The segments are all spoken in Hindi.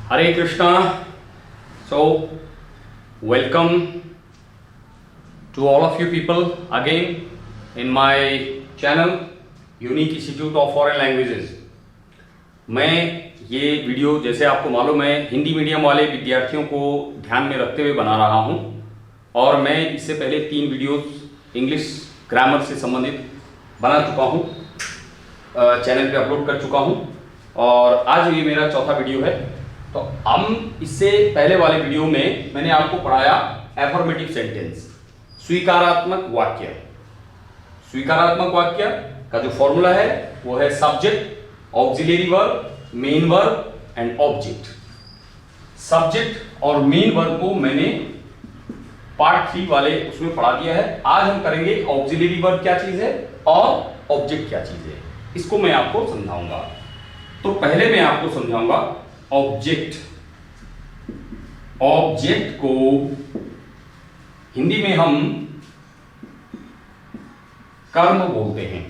Hare Krishna. So, welcome to all of you people again in my channel Unique Institute of Foreign Languages. मैं ये वीडियो जैसे आपको मालूम है हिंदी मीडियम वाले विद्यार्थियों को ध्यान में रखते हुए बना रहा हूँ और मैं इससे पहले 3 वीडियोस इंग्लिश ग्रामर से संबंधित बना चुका हूँ, चैनल पे अपलोड कर चुका हूँ और आज ये मेरा चौथा वीडियो है। तो हम इससे पहले वाले वीडियो में मैंने आपको पढ़ाया एफर्मेटिव सेंटेंस, स्वीकारात्मक वाक्य। स्वीकारात्मक वाक्य का जो फॉर्मूला है वो है subject, auxiliary verb, main verb and object. Subject और मेन वर्ब को मैंने पार्ट 3 वाले उसमें पढ़ा दिया है। आज हम करेंगे ऑक्सिलरी वर्ब क्या चीज है और ऑब्जेक्ट क्या चीज है, इसको मैं आपको समझाऊंगा। तो पहले मैं आपको समझाऊंगा ऑब्जेक्ट। ऑब्जेक्ट को हिंदी में हम कर्म बोलते हैं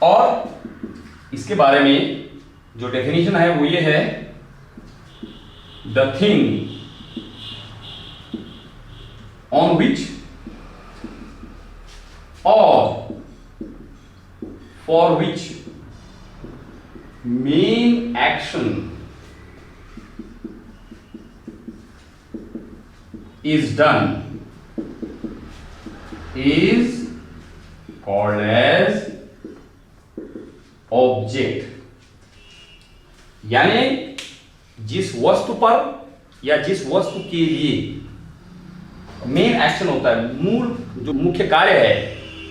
और इसके बारे में जो डेफिनेशन है वो ये है, द थिंग ऑन विच और for which main action is done is called as object। यानी जिस वस्तु पर या जिस वस्तु के लिए मेन एक्शन होता है, मूल जो मुख्य कार्य है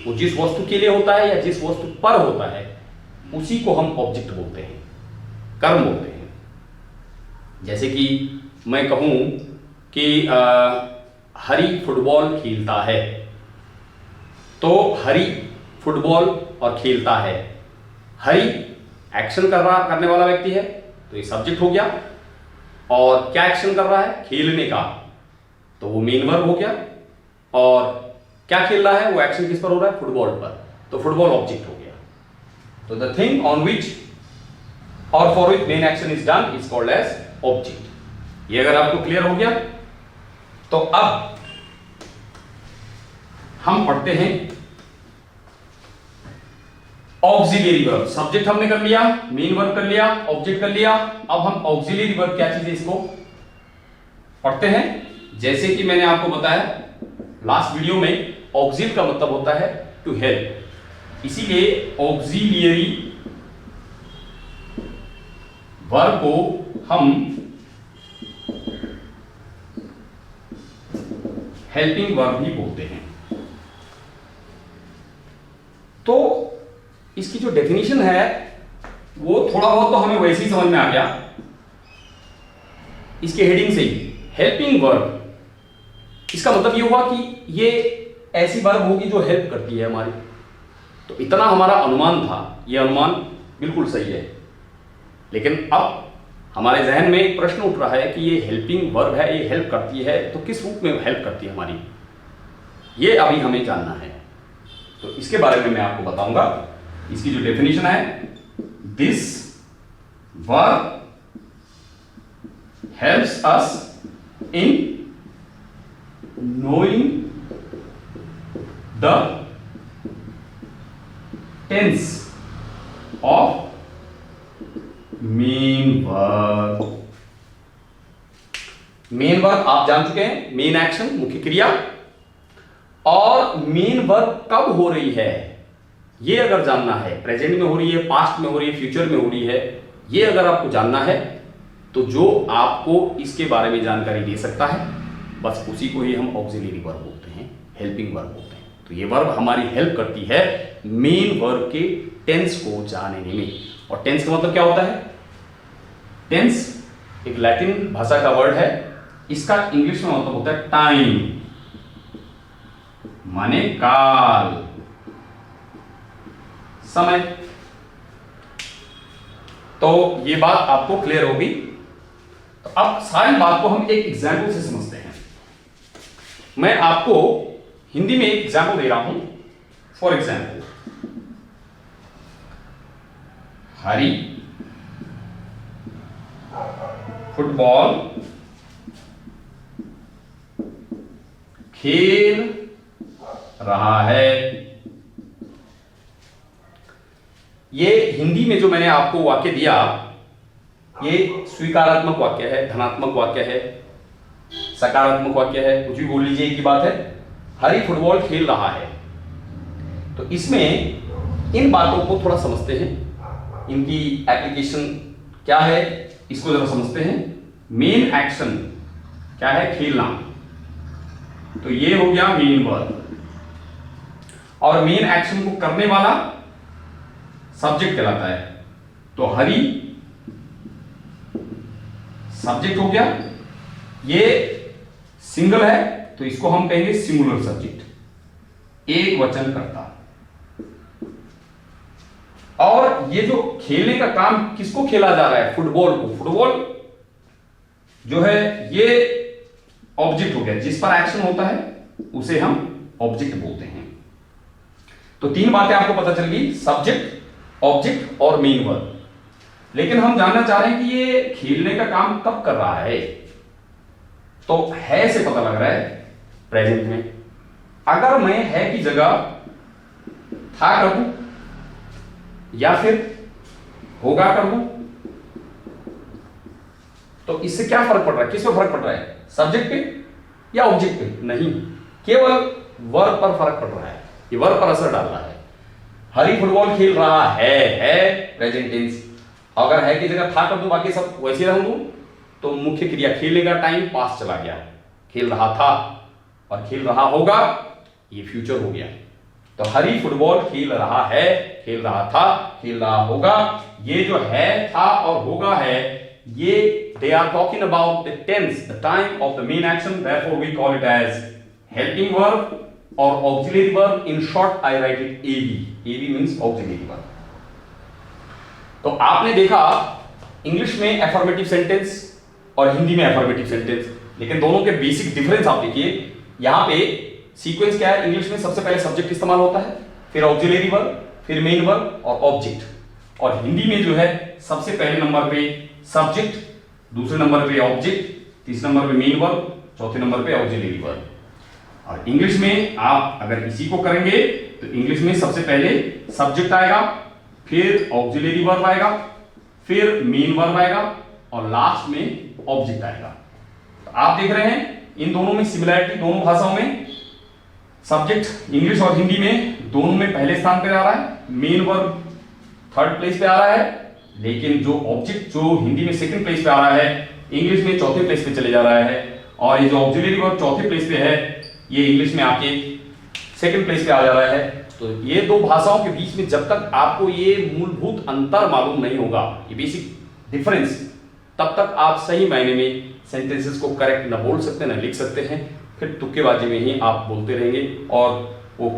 वो जिस वस्तु के लिए होता है या जिस वस्तु पर होता है उसी को हम ऑब्जेक्ट बोलते हैं, कर्म बोलते हैं। जैसे कि मैं कहूं कि हरी फुटबॉल खेलता है, तो हरी फुटबॉल और खेलता है, हरी एक्शन करने वाला व्यक्ति है तो ये सब्जेक्ट हो गया। और क्या एक्शन कर रहा है, खेलने का, तो वो मेन वर्ब हो गया। और क्या खेल रहा है, वो एक्शन किस पर हो रहा है, फुटबॉल पर, तो फुटबॉल ऑब्जेक्ट हो गया। तो द थिंग ऑन विच और for which main action is done is called as object. ये अगर आपको क्लियर हो गया तो अब हम पढ़ते हैं ऑक्सिलरी वर्ब। सब्जेक्ट हमने कर लिया, मेन वर्ब कर लिया, ऑब्जेक्ट कर लिया। अब हम ऑक्सिलरी वर्ब क्या चीज है इसको पढ़ते हैं। जैसे कि मैंने आपको बताया लास्ट वीडियो में, ऑक्सिल का मतलब होता है टू हेल्प, इसीलिए ऑक्सिलियरी वर्ब को हम हेल्पिंग वर्ब भी बोलते हैं। तो इसकी जो डेफिनेशन है वो थोड़ा बहुत तो हमें वैसे ही समझ में आ गया इसके हेडिंग से ही। हेल्पिंग वर्ब, इसका मतलब ये हुआ कि ये ऐसी वर्ब होगी जो हेल्प करती है हमारी। तो इतना हमारा अनुमान था, ये अनुमान बिल्कुल सही है। लेकिन अब हमारे जहन में एक प्रश्न उठ रहा है कि ये हेल्पिंग वर्ब है, ये हेल्प करती है, तो किस रूप में हेल्प करती है हमारी, ये अभी हमें जानना है। तो इसके बारे में मैं आपको बताऊंगा। इसकी जो डेफिनेशन है, this verb helps us in knowing the tense of main verb. Main verb आप जान चुके हैं, मेन एक्शन, मुख्य क्रिया। और मेन वर्ब कब हो रही है ये अगर जानना है, प्रेजेंट में हो रही है, पास्ट में हो रही है, फ्यूचर में हो रही है, ये अगर आपको जानना है तो जो आपको इसके बारे में जानकारी दे सकता है बस उसी को ही हम ऑक्सिलरी वर्ब बोलते हैं, हेल्पिंग वर्ब बोलते हैं। तो ये वर्ब हमारी हेल्प करती है मेन वर्ब के टेंस को जानने में। और टेंस का मतलब क्या होता है, टेंस एक लैटिन भाषा का वर्ड है, इसका इंग्लिश में मतलब होता है टाइम, माने काल, समय। तो ये बात आपको क्लियर होगी। तो अब सारी बात को हम एक एग्जाम्पल से समझते हैं। मैं आपको हिंदी में एक एग्जाम्पल दे रहा हूं। फॉर एग्जाम्पल, हरी फुटबॉल खेल रहा है। ये हिंदी में जो मैंने आपको वाक्य दिया, ये स्वीकारात्मक वाक्य है, धनात्मक वाक्य है, सकारात्मक वाक्य है, कुछ भी बोल लीजिए, एक ही बात है। हरी फुटबॉल खेल रहा है। तो इसमें इन बातों को थोड़ा समझते हैं, इनकी एप्लीकेशन क्या है इसको जरा समझते हैं। मेन एक्शन क्या है? खेलना। तो ये हो गया मेन वर्ब, और मेन एक्शन को करने वाला सब्जेक्ट कहलाता है। तो हरी सब्जेक्ट हो गया, ये सिंगल है तो इसको हम कहेंगे सिंगुलर सब्जेक्ट, एक वचन करता। और ये जो खेलने का काम किसको खेला जा रहा है? फुटबॉल को। फुटबॉल जो है ये ऑब्जेक्ट हो गया, जिस पर एक्शन होता है उसे हम ऑब्जेक्ट बोलते हैं। तो तीन बातें आपको पता चल गई, सब्जेक्ट, ऑब्जेक्ट और मेन वर्ब। लेकिन हम जानना चाह रहे हैं कि ये खेलने का काम कब कर रहा है। तो है से पता लग रहा है प्रेजेंट में। अगर मैं है की जगह था कर दूं या फिर होगा कर दूं, तो इससे क्या फर्क पड़ रहा है? किस पे फर्क पड़ रहा है? सब्जेक्ट पे या ऑब्जेक्ट पे? नहीं, केवल वर्ब पर फर्क पड़ रहा है। ये वर्ब पर असर डाल रहा है। हरी फुटबॉल खेल रहा है प्रेजेंट टेंस। अगर है की जगह था कर दूं, बाकी सब वैसे रह दूं, तो मुख्य क्रिया खेलने का टाइम पास चला गया। खेल रहा था और खेल रहा होगा ये फ्यूचर हो गया। तो हरी फुटबॉल खेल रहा है, खेल रहा था, खेल रहा होगा। ये जो है, था और होगा है, ये they are talking about the tense, the time of the main action. Therefore we call it as helping verb or auxiliary verb. In short I write it AV. AV means auxiliary verb. तो आपने देखा इंग्लिश में एफर्मेटिव सेंटेंस और हिंदी में एफर्मेटिव सेंटेंस, लेकिन दोनों के बेसिक डिफरेंस आप देखिए। यहां पे सीक्वेंस क्या है? इंग्लिश में सबसे पहले सब्जेक्ट इस्तेमाल होता है, फिर ऑक्सिलरी वर्ब, फिर मेन वर्ब और ऑब्जेक्ट। और हिंदी में जो है सबसे पहले नंबर पे सब्जेक्ट, दूसरे नंबर पे ऑब्जेक्ट, तीसरे नंबर पे मेन वर्ब, चौथे नंबर पे ऑक्सिलरी वर्ब। और इंग्लिश में आप अगर इसी को करेंगे तो इंग्लिश में सबसे पहले सब्जेक्ट आएगा, फिर ऑक्सिलरी वर्ब आएगा, फिर मेन वर्ब आएगा और लास्ट में ऑब्जेक्ट आएगा। तो आप देख रहे हैं इन दोनों में सिमिलरिटी, दोनों भाषाओं में सब्जेक्ट इंग्लिश और हिंदी में दोनों में पहले स्थान पे आ रहा है, मेन वर्ब थर्ड प्लेस पे आ रहा है, लेकिन जो ऑब्जेक्ट जो हिंदी में सेकंड प्लेस पे आ रहा है, इंग्लिश में चौथे प्लेस पे चले जा रहा है। और ये जो ऑक्सिलरी वर्ब चौथे प्लेस पे है, ये इंग्लिश में आके सेकंड प्लेस पे आ जा रहा है। तो ये दो भाषाओं के बीच में जब तक आपको ये मूलभूत अंतर मालूम नहीं होगा, ये बेसिक डिफरेंस, तब तक आप सही मायने में सेंटेंसेस को करेक्ट ना बोल सकते ना लिख सकते हैं। फिर तुक्केबाजी में ही आप बोलते रहेंगे और वो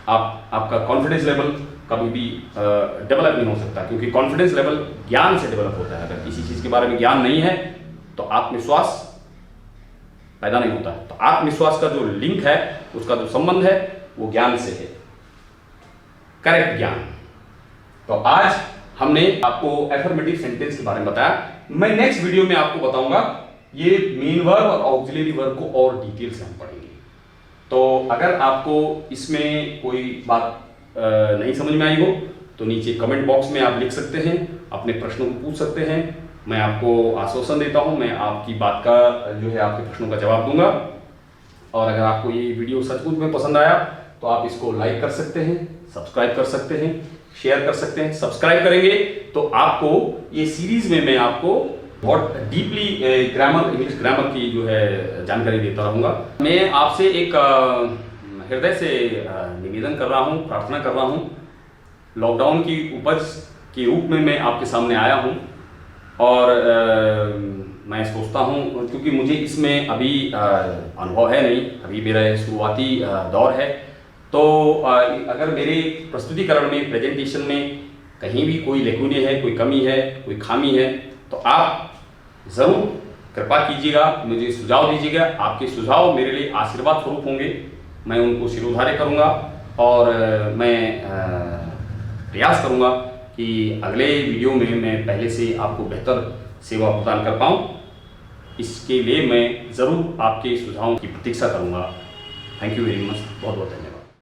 आपका कॉन्फिडेंस लेवल कभी भी डेवलप नहीं हो सकता, क्योंकि कॉन्फिडेंस लेवल ज्ञान से डेवलप होता है। अगर किसी चीज के बारे में ज्ञान नहीं है तो आत्मविश्वास पैदा नहीं होता है। तो आत्मविश्वास का जो लिंक है, उसका जो संबंध है, वो ज्ञान से है, करेक्ट ज्ञान। तो आज हमने आपको एफर्मेटिव सेंटेंस के बारे में बताया। मैं नेक्स्ट वीडियो में आपको बताऊंगा ये मेन वर्ब और ऑक्सिलरी वर्ब को और डिटेल से हम पढ़ेंगे। तो अगर आपको इसमें कोई बात नहीं समझ में आई हो तो नीचे कमेंट बॉक्स में आप लिख सकते हैं, अपने प्रश्नों को पूछ सकते हैं। मैं आपको आश्वासन देता हूं, मैं आपकी बात का जो है आपके प्रश्नों का जवाब दूंगा। और अगर आपको ये वीडियो सचमुच में पसंद आया तो आप इसको लाइक कर सकते हैं, सब्सक्राइब कर सकते हैं, शेयर कर सकते हैं। सब्सक्राइब करेंगे तो आपको ये सीरीज में मैं आपको बहुत डीपली ग्रामर, इंग्लिश ग्रामर की जो है जानकारी देता रहूँगा। मैं आपसे एक हृदय से निवेदन कर रहा हूँ, प्रार्थना कर रहा हूँ। लॉकडाउन की उपज के रूप में मैं आपके सामने आया हूँ और मैं सोचता हूँ, क्योंकि मुझे इसमें अभी अनुभव है नहीं, अभी मेरा शुरुआती दौर है, तो अगर मेरे प्रस्तुतिकरण में, प्रेजेंटेशन में कहीं भी कोई लेकुने है, कोई कमी है, कोई खामी है, तो आप ज़रूर कृपा कीजिएगा, मुझे सुझाव दीजिएगा। आपके सुझाव मेरे लिए आशीर्वाद स्वरूप होंगे, मैं उनको शिरोधार्य करूँगा और मैं प्रयास करूँगा कि अगले वीडियो में मैं पहले से आपको बेहतर सेवा प्रदान कर पाऊँ, इसके लिए मैं ज़रूर आपके सुझावों की प्रतीक्षा करूँगा। थैंक यू वेरी मच, बहुत बहुत धन्यवाद।